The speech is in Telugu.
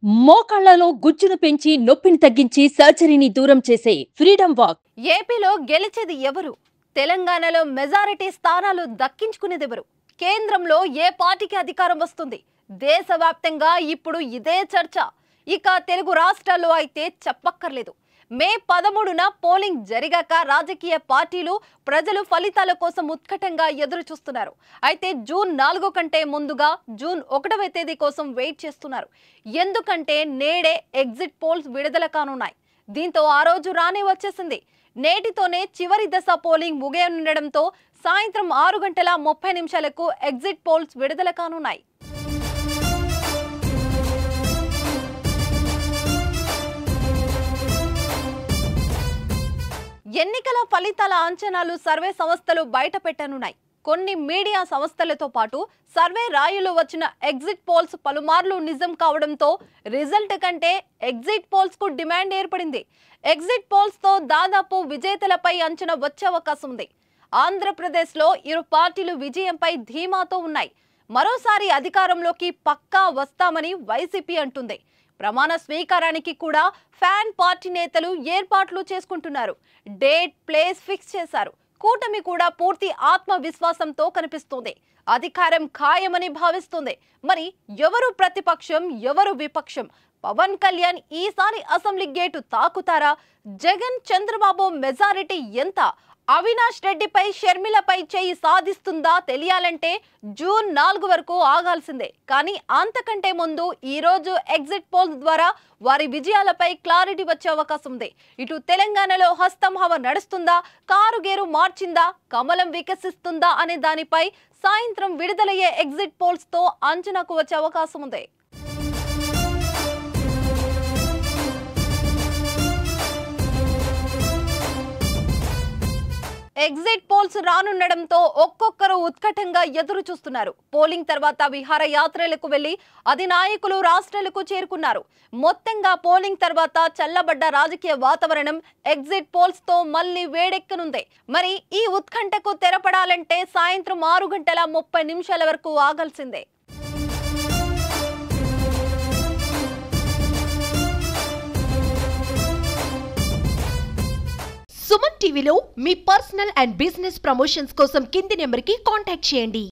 మోకాళ్లలో గుజ్జును పెంచి నొప్పిని తగ్గించి సర్జరీని దూరం చేసే ఫ్రీడమ్ వాక్. ఏపీలో గెలిచేది ఎవరు? తెలంగాణలో మెజారిటీ స్థానాలు దక్కించుకునేదెవరు? కేంద్రంలో ఏ పార్టీకి అధికారం వస్తుంది? దేశవ్యాప్తంగా ఇప్పుడు ఇదే చర్చ. ఇక తెలుగు రాష్ట్రాల్లో అయితే చెప్పక్కర్లేదు. మే 13న పోలింగ్ జరిగాక రాజకీయ పార్టీలు ప్రజలు ఫలితాల కోసం ఉత్కటంగా ఎదురు చూస్తున్నారు. అయితే జూన్ 4 కంటే ముందుగా జూన్ 1వ తేదీ కోసం వెయిట్ చేస్తున్నారు. ఎందుకంటే నేడే ఎగ్జిట్ పోల్స్ విడుదల కానున్నాయి. దీంతో ఆ రోజు రానే వచ్చేసింది. నేటితోనే చివరి దశ పోలింగ్ ముగియనుండడంతో సాయంత్రం 6:30 ఎగ్జిట్ పోల్స్ విడుదల కానున్నాయి. ఎన్నికల ఫలితాల అంచనాలు సర్వే సంస్థలు బయట పెట్టనున్నాయి. కొన్ని మీడియా సంస్థలతో పాటు సర్వే రాయులు వచ్చిన ఎగ్జిట్ పోల్స్ పలుమార్లు నిజం కావడంతో రిజల్ట్ కంటే ఎగ్జిట్ పోల్స్ కు డిమాండ్ ఏర్పడింది. ఎగ్జిట్ పోల్స్ తో దాదాపు విజేతలపై అంచనా వచ్చే అవకాశం ఉంది. ఆంధ్రప్రదేశ్లో ఇరు పార్టీలు విజయంపై ధీమాతో ఉన్నాయి. మరోసారి అధికారంలోకి పక్కా వస్తామని వైసీపీ అంటుంది. ప్రమాణ స్వీకారానికి కూడా ఫ్యాన్ పార్టీ నేతలు ఏర్పాట్లు చేసుకుంటున్నారు. డేట్, ప్లేస్ ఫిక్స్ చేశారు. కూటమి కూడా పూర్తి ఆత్మవిశ్వాసంతో కనిపిస్తోంది. అధికారం ఖాయమని భావిస్తుంది. మరి ఎవరు ప్రతిపక్షం, ఎవరు విపక్షం? పవన్ కళ్యాణ్ ఈసారి అసెంబ్లీ గేటు తాకుతారా? జగన్, చంద్రబాబు మెజారిటీ ఎంత? అవినాష్ రెడ్డిపై, షర్మిలపై చేయి సాధిస్తుందా తెలియాలంటే జూన్ 4 వరకు ఆగాల్సిందే. కానీ అంతకంటే ముందు ఈ రోజు ఎగ్జిట్ పోల్స్ ద్వారా వారి విజయాలపై క్లారిటీ వచ్చే అవకాశం ఉంది. ఇటు తెలంగాణలో హస్తం హవ నడుస్తుందా, కారు గేరు మార్చిందా, కమలం వికసిస్తుందా అనే దానిపై సాయంత్రం విడుదలయ్యే ఎగ్జిట్ పోల్స్ తో అంచనాకు వచ్చే అవకాశం ఉంది. ఎగ్జిట్ పోల్స్ రానుండడంతో ఒక్కొక్కరు ఉత్కటంగా ఎదురు చూస్తున్నారు. పోలింగ్ తర్వాత విహారయాత్రలకు వెళ్లి అధినాయకులు రాష్ట్రాలకు చేరుకున్నారు. మొత్తంగా పోలింగ్ తర్వాత చల్లబడ్డ రాజకీయ వాతావరణం ఎగ్జిట్ పోల్స్ తో మళ్లీ వేడెక్కనుంది. మరి ఈ ఉత్కంఠకు తెరపడాలంటే సాయంత్రం 6:30 వరకు ఆగాల్సిందే. సుమన్ టీవీలో మీ పర్సనల్ అండ్ బిజినెస్ ప్రమోషన్స్ కోసం కింది నెంబర్కి కాంటాక్ట్ చేయండి.